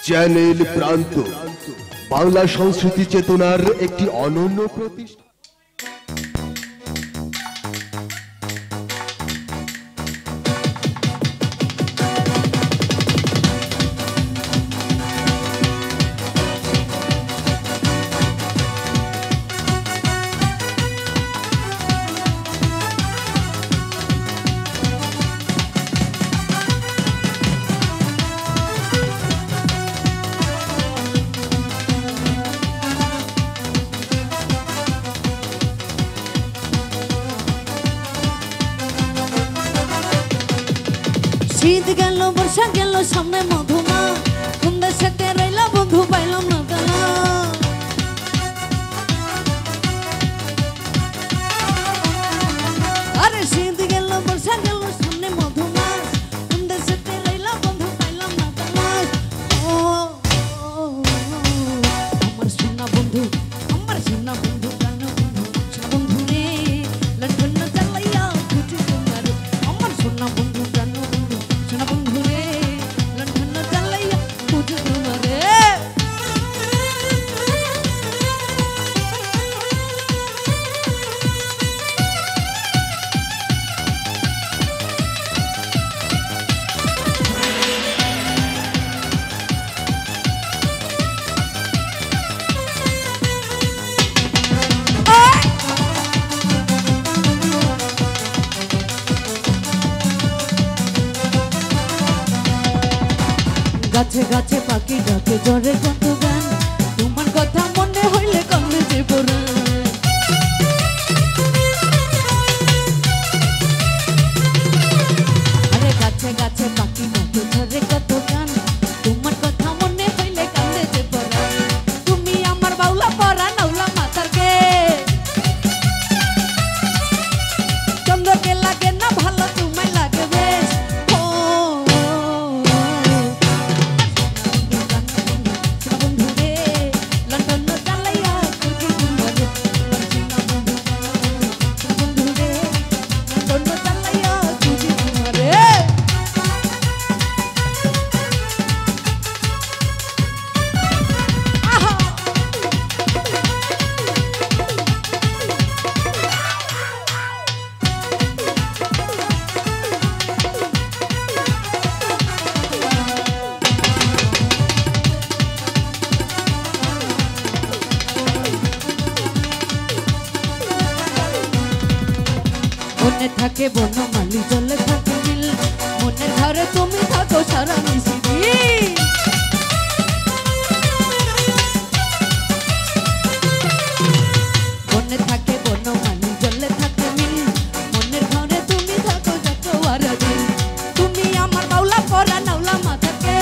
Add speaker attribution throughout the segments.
Speaker 1: Channel প্রান্ত বাংলা সংস্কৃতি চেতনার একটি অনন্য প্রতিষ্ঠান।
Speaker 2: শীত গেল বর্ষা গেল সামনে মধুমা কোন দেশেতে রইলা বন্ধু পাইলাম না তালা আরে শীত গেল বর্ষা গেল সামনে মধুমা কোন দেশেতে রইলা বন্ধু পাইলাম না তালা ও আমার সোনা বন্ধু প্রাণ বন্ধু সোনা বন্ধু রে লন্ডন চালাইয়া খুঁজে তোমার আমার সোনা বন্ধু প্রাণ বন্ধু সোনা বন্ধু রে লন্ডন চালাইয়া খুঁজে তোমার রে গাছে গাছে পাখি ডাকে জ্বরে কত গান তোমার কথা মনে হইলে কান্দে যে পড়ে আরে গাছে গাছে পাখি ডাকে জ্বরে কত গান তোমার কথা মনে হইলে কান্দে যে পড়ে তুমি আমার বাউলা পরা নাউলা মাথার কে চন্দ্রকে লাগে না ভালো তোমায় লাগে বেশ মনে থাকে বনমালী জলে থাকে মিল মনের ঘরে তুমি থাকো সারা মিশিয়ে মনে থাকে বনমালী জলে থাকে মিল মনের ঘরে তুমি থাকো যত আর দিন তুমি আমার বাউলা পরা নাউলা মাথাকে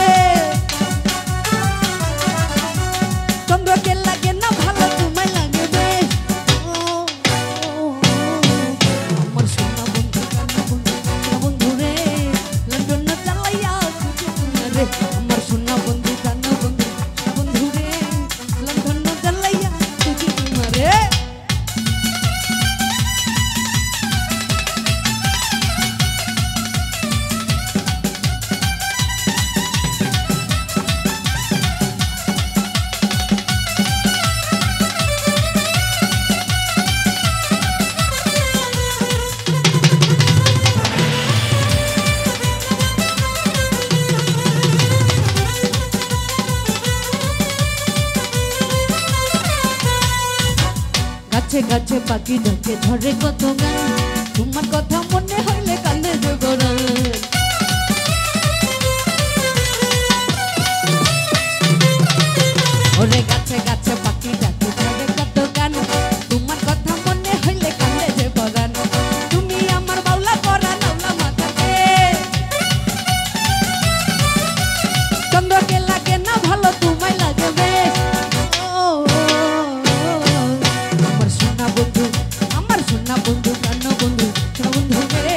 Speaker 2: চন্দ্রকে লাগে না ভালো তোমায় লাগে বেশ আমার সোনা বন্ধু প্রাণ বন্ধু সোনা বন্ধু রে লন্ডন চালাইয়া খুঁজে তোমার রে আমার সোনা বন্ধু প্রাণ বন্ধু সোনা বন্ধু রে লন্ডন চালাইয়া খুঁজে তোমার রে গাছে গাছে পাখি ডাকে ঝরে কত গান তোমার কথা মনে হইলে কান্দে যে গরান ওরে গাছে গাছে পাখি ডাকে ঝরে কত গান তোমার কথা মনে হইলে কান্দে যে গরান তুমি আমার বাউলা পরা নাউলা মাথাকে চন্দ্রকে লাগে না ভালো তোমায় লাগে বেশ আমার সোনা বন্ধু প্রাণ বন্ধু সোনা বন্ধু রে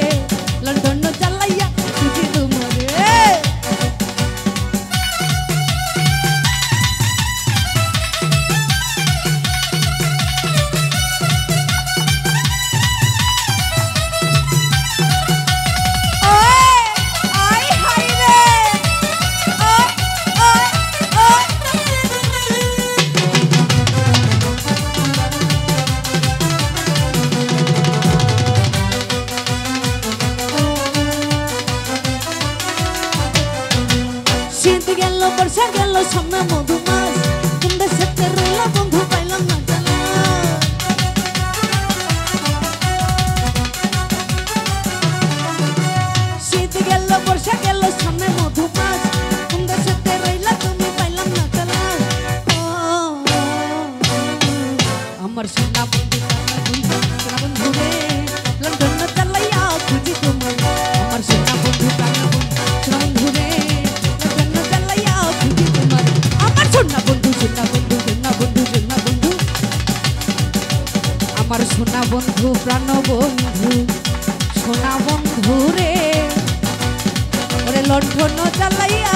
Speaker 2: বর্ষা গেল সামনে মধুমাস কোন দেশেতে রইল বন্ধু পাইলাম না জানা শীত গেল বর্ষা গেল সামনে মধুমাস কোন দেশেতে রইল তুমি পাইলাম না জানা আমার সোনা বন্ধু সোনা বন্ধু রে লন্ডন চালাইয়া খুঁজি তোমার আমার সোনা বন্ধু সোনা বন্ধু রে লন্ডন চালাইয়া খুঁজি তোমার আমার সোনা বন্ধু সোনা বন্ধু সোনা বন্ধু সোনা বন্ধু আমার সোনা বন্ধু প্রাণ বন্ধু সোনা বন্ধু রে লন্ডন চালাইয়া